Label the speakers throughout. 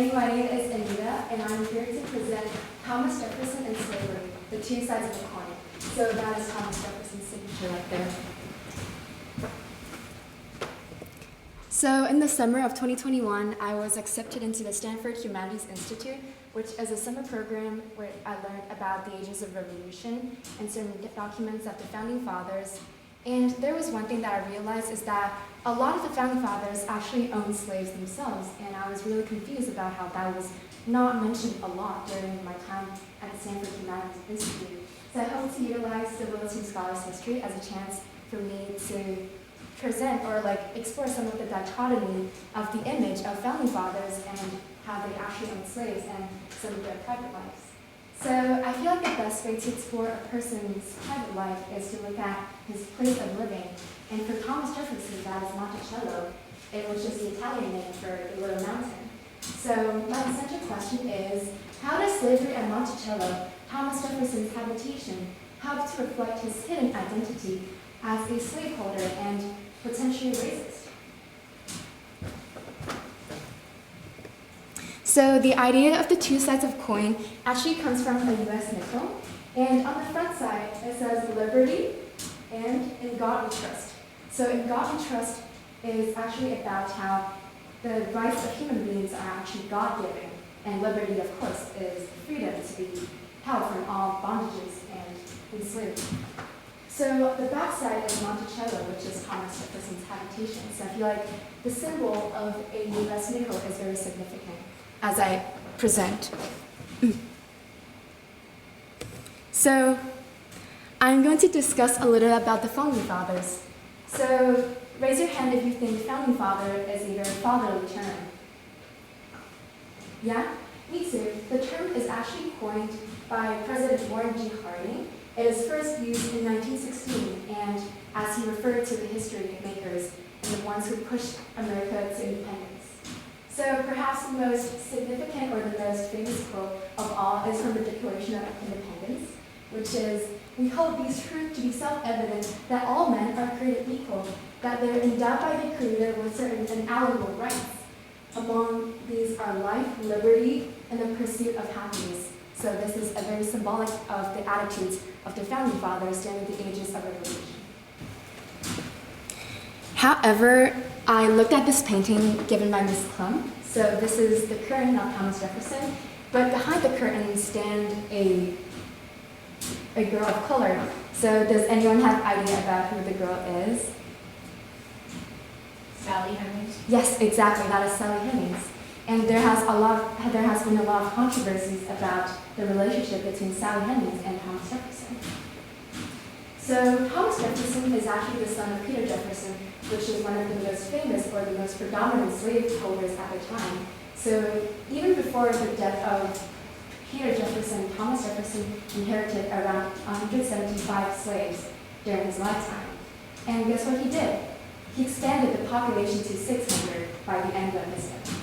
Speaker 1: morning, my name is Anita, and I'm here to present Thomas Jefferson and slavery, the two sides of the coin. So that is Thomas Jefferson's signature right there. So in the summer of 2021, I was accepted into the Stanford Humanities Institute, which is a summer program where I learned about the ages of revolution and certain documents of the Founding Fathers. And there was one thing that I realized is that a lot of the Founding Fathers actually owned slaves themselves, and I was really confused about how that was not mentioned a lot during my time at the Stanford Humanities Institute. So I hope to utilize Civility Scholars History as a chance for me to present or explore some of the dichotomy of the image of Founding Fathers and how they actually owned slaves and some of their private lives. So I feel like the best way to explore a person's private life is to look at his place of living. And for Thomas Jefferson, that is Monticello. It was just the Italian name for a little mountain. So my central question is, how does slavery at Monticello, Thomas Jefferson's habitation, help to reflect his hidden identity as a slaveholder and potentially racist? So the idea of the two sides of coin actually comes from a U.S. nickel. And on the front side, it says liberty and in God we trust. So in God we trust is actually about how the rights of human beings are actually God-given. And liberty, of course, is freedom to be held from all bondages and enslavement. So the back side is Monticello, which is Thomas Jefferson's habitation. So I feel like the symbol of a U.S. nickel is very significant as I present. So I'm going to discuss a little about the Founding Fathers. So raise your hand if you think Founding Father is a very fatherly term. Yeah? Me too. The term is actually coined by President Warren G. Harding. It was first used in 1916, and as he referred to the history makers and the ones who pushed America to independence. So perhaps the most significant or the most famous quote of all is from the Declaration of Independence, which is, "We hold these truths to be self-evident that all men are created equal, that they are endowed by the Creator with certain inalienable rights. Among these are life, liberty, and the pursuit of happiness." So this is a very symbolic of the attitudes of the Founding Fathers during the ages of revolution. However, I looked at this painting given by Miss Klum. So this is the curtain of Thomas Jefferson, but behind the curtain stands a girl of color. So does anyone have idea about who the girl is?
Speaker 2: Sally Hemings?
Speaker 1: Yes, exactly. That is Sally Hemings. And there has been a lot of controversies about the relationship between Sally Hemings and Thomas Jefferson. So Thomas Jefferson is actually the son of Peter Jefferson, which is one of the most famous or the most predominant slaveholders at the time. So even before the death of Peter Jefferson, Thomas Jefferson inherited around 175 slaves during his lifetime. And guess what he did? He expanded the population to 600 by the end of his life.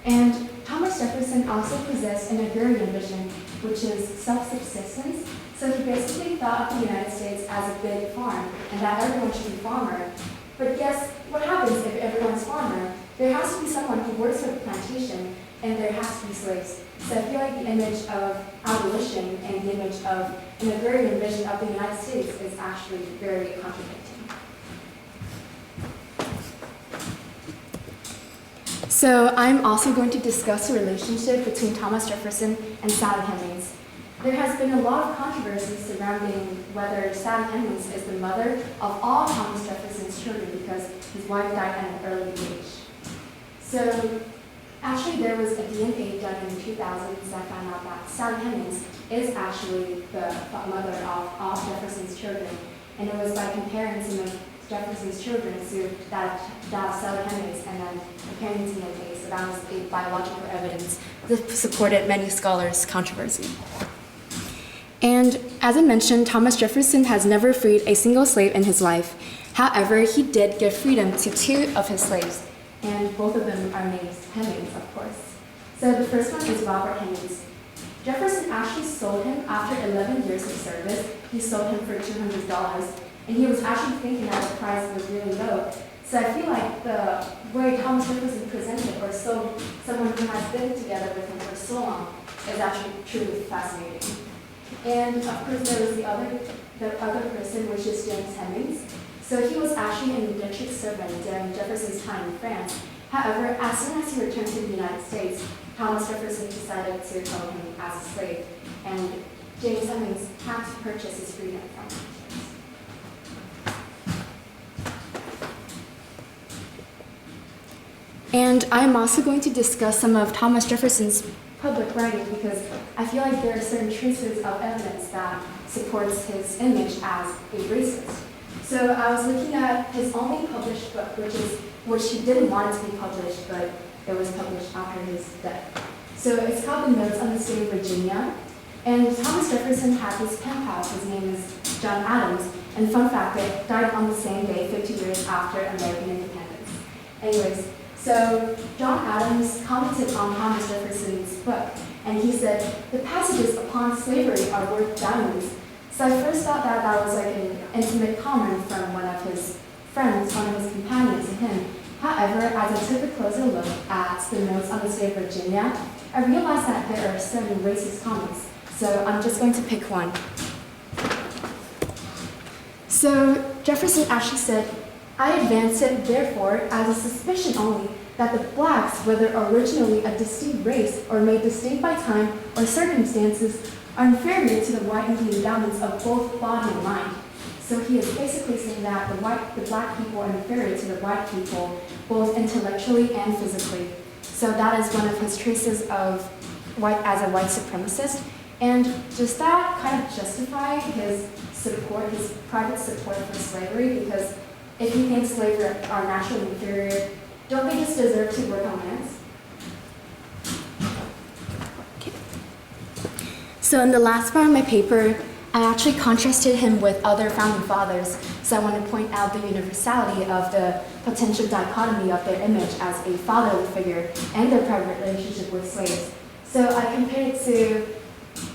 Speaker 1: And Thomas Jefferson also possessed an agrarian vision, which is self-subsistence. So he basically thought of the United States as a big farm, and that everyone should be farmer. But guess what happens if everyone's farmer? There has to be someone who works for the plantation, and there has to be slaves. So I feel like the image of abolition and the image of an agrarian vision of the United States is actually very contradicting. So I'm also going to discuss the relationship between Thomas Jefferson and Sally Hemings. There has been a lot of controversy surrounding whether Sally Hemings is the mother of all Thomas Jefferson's children because his wife died at an early age. So actually there was a DNA done in the 2000s that found out that Sally Hemings is actually the mother of all Jefferson's children. And it was by comparing some of Jefferson's children to that Sally Hemings and then comparing DNA. So that was a biological evidence that supported many scholars' controversy. And as I mentioned, Thomas Jefferson has never freed a single slave in his life. However, he did give freedom to 2 of his slaves, and both of them are named Hemings, of course. So the first one is Robert Hemings. Jefferson actually sold him after 11 years of service. He sold him for $200, and he was actually thinking that the price was really low. So I feel like the way Thomas Jefferson presented or so someone who has been together with him for so long is actually truly fascinating. And of course there was the other person, which is James Hemings. So he was actually an indentured servant during Jefferson's time in France. However, as soon as he returned to the United States, Thomas Jefferson decided to hold him as a slave, and James Hemings had to purchase his freedom from him. And I'm also going to discuss some of Thomas Jefferson's public writing because I feel like there are certain traces of evidence that supports his image as a racist. So I was looking at his only published book, which he didn't want to be published, but it was published after his death. So it's called The Notes on the State of Virginia. And Thomas Jefferson had his pen pal, his name is John Adams, and fun fact, it died on the same day, 50 years after American independence. Anyways, so John Adams commented on Thomas Jefferson's book, and he said, "The passages upon slavery are worth diamonds." So I first thought that that was like an intimate comment from one of his friends, one of his companions to him. However, as I took a closer look at the notes on the state of Virginia, I realized that there are certain racist comments. So I'm just going to pick one. So Jefferson actually said, "I advance it, therefore, as a suspicion only, that the blacks, whether originally a distinct race or made distinct by time or circumstances, are inferior to the white in the endowments of both body and mind." So he is basically saying that the black people are inferior to the white people, both intellectually and physically. So that is one of his traces of as a white supremacist. And does that kind of justify his support, his private support for slavery? Because if he thinks slaves are naturally inferior, don't they just deserve to work on lands? Okay. So in the last part of my paper, I actually contrasted him with other founding fathers. So I want to point out the universality of the potential dichotomy of their image as a fatherly figure and their private relationship with slaves. So I compared it to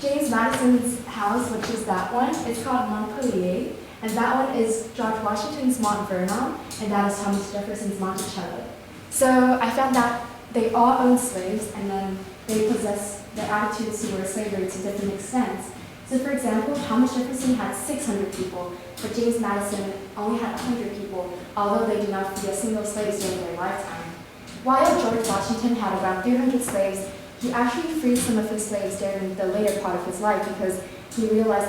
Speaker 1: James Madison's house, which is that one. It's called Montpellier, and that one is George Washington's Mount Vernon, and that is Thomas Jefferson's Monticello. So I found that they all own slaves, and then they possess their attitudes toward slavery to different extents. So for example, Thomas Jefferson had 600 people, but James Madison only had 100 people, although they did not free a single slave during their lifetime. While George Washington had around 300 slaves, he actually freed some of his slaves during the later part of his life because he realized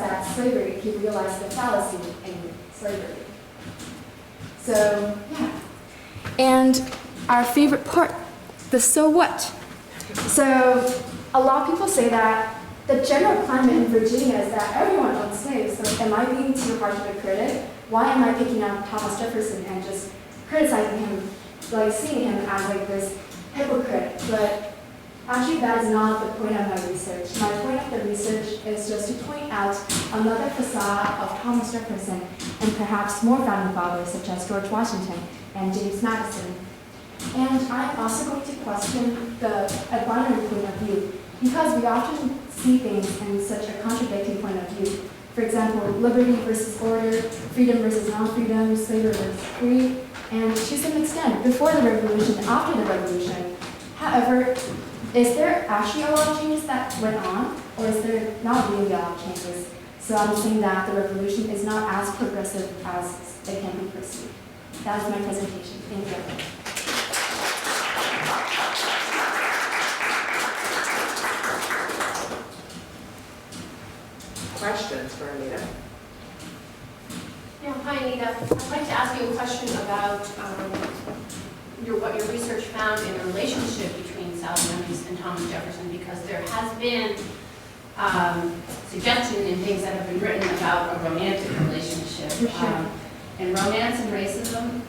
Speaker 1: he realized the fallacy in slavery. So, yeah. And our favorite part, the so what. So, a lot of people say that the general climate in Virginia is that everyone owns slaves, so am I being too harsh of a critic? Why am I picking out Thomas Jefferson and just criticizing him, like seeing him as like this hypocrite? But actually, that is not the point of my research. My point of the research is just to point out another facade of Thomas Jefferson and perhaps more founding fathers such as George Washington and James Madison. And I'm also going to question a binary point of view because we often see things in such a contradicting point of view. For example, liberty versus order, freedom versus non-freedom, slavery versus free, and to some extent, before the revolution and after the revolution. However, is there actually a lot of changes that went on, or is there not really a lot of changes? So I'm saying that the revolution is not as progressive as it can be perceived. That is my presentation. Thank you.
Speaker 2: Questions for Anita?
Speaker 3: Yeah, hi Anita. I'd like to ask you a question about what your research found in the relationship between Sally Hemings and Thomas Jefferson, because there has been suggestion in things that have been written about a romantic relationship.
Speaker 1: Sure.
Speaker 3: And romance and racism,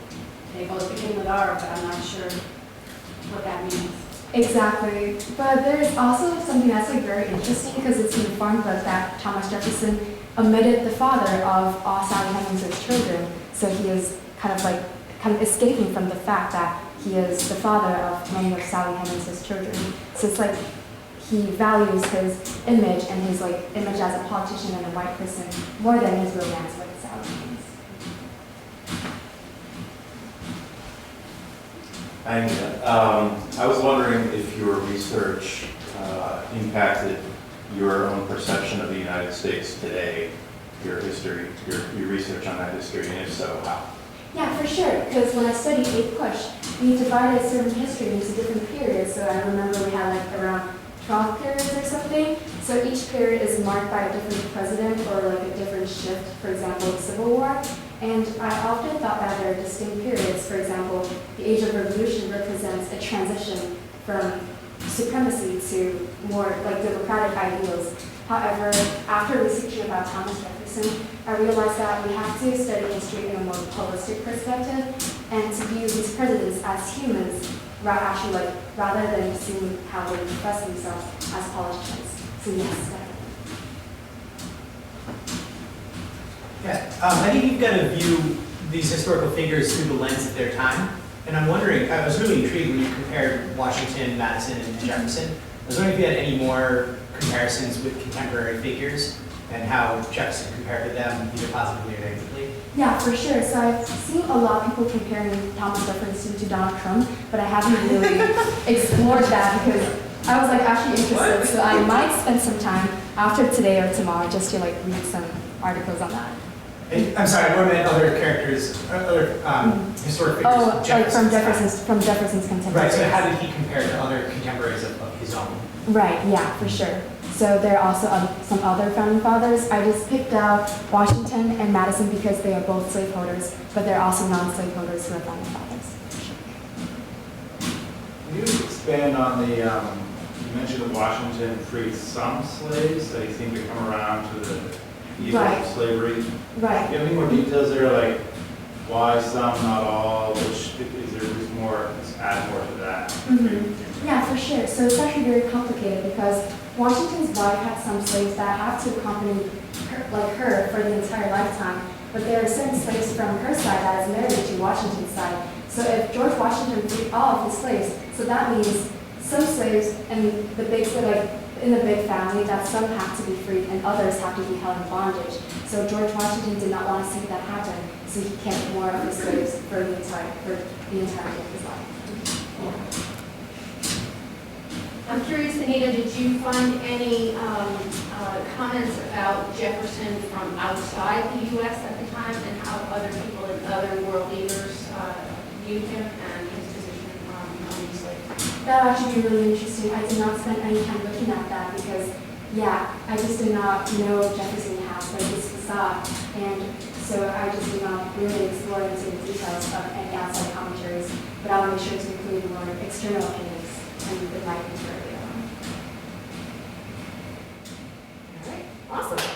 Speaker 3: they both begin with R, but I'm not sure what that means.
Speaker 1: Exactly, but there's also something that's like very interesting because it's in the farm book that Thomas Jefferson omitted the father of all Sally Hemings' children, so he is kind of escaping from the fact that he is the father of many of Sally Hemings' children. So it's like he values his image and his like image as a politician and a white person more than his romance with Sally Hemings.
Speaker 2: Hi, Anita. I was wondering if your research impacted your own perception of the United States today, your history, your research on that history, and if so, how?
Speaker 1: Yeah, for sure, because when I studied 8th Push, we divided certain history into different periods. So I remember we had like around 12 periods or something. So each period is marked by a different president or like a different shift, for example, the Civil War. And I often thought that there are distinct periods. For example, the Age of Revolution represents a transition from supremacy to more like democratic ideals. However, after researching about Thomas Jefferson, I realized that we have to study history in a more holistic perspective and to view these presidents as humans, rather than seeing how they express themselves as politicians. So yes, definitely.
Speaker 4: Yeah, I think you've got to view these historical figures through the lens of their time. And I'm wondering, I was really intrigued when you compared Washington, Madison, and Jefferson. I was wondering if you had any more comparisons with contemporary figures and how Jefferson compared to them, either positively or negatively.
Speaker 1: Yeah, for sure. So I've seen a lot of people comparing Thomas Jefferson to Donald Trump, but I haven't really explored that because I was like actually interested.
Speaker 4: What?
Speaker 1: So I might spend some time after today or tomorrow just to like read some articles on that.
Speaker 4: And, I'm sorry, what meant other characters, other historic figures?
Speaker 1: Oh, like from
Speaker 4: time.
Speaker 1: Jefferson's contemporaries.
Speaker 4: Right, so how did he compare to other contemporaries of his own?
Speaker 1: Right, yeah, for sure. So there are also some other founding fathers. I just picked out Washington and Madison because they are both slaveholders, but they're also non-slaveholders who are founding fathers.
Speaker 5: Can you expand on the, you mentioned that Washington freed some slaves, that he seemed to come around to the evil
Speaker 1: Right.
Speaker 5: of slavery.
Speaker 1: Right.
Speaker 5: Do you have any more details there, like why some, not all, which, is there just more, let's add more to that?
Speaker 1: Yeah, for sure. So it's actually very complicated because Washington's wife had some slaves that have to accompany her for the entire lifetime. But there are certain slaves from her side that is married to Washington's side. So if George Washington freed all of his slaves, so that means some slaves in the big family, that some have to be freed and others have to be held in bondage. So George Washington did not want to see that happen, so he kept more of his slaves for the entirety of his life. Yeah.
Speaker 3: I'm curious, Anita, did you find any comments about Jefferson from outside the U.S. at the time and how other people and other world leaders viewed him and his position on these slaves?
Speaker 1: That would actually be really interesting. I did not spend any time looking at that because, yeah, I just did not know Jefferson has like this facade, and so I just did not really explore into the details of any outside commentaries. But I'll make sure to include more external opinions and the right material.
Speaker 6: All right, awesome.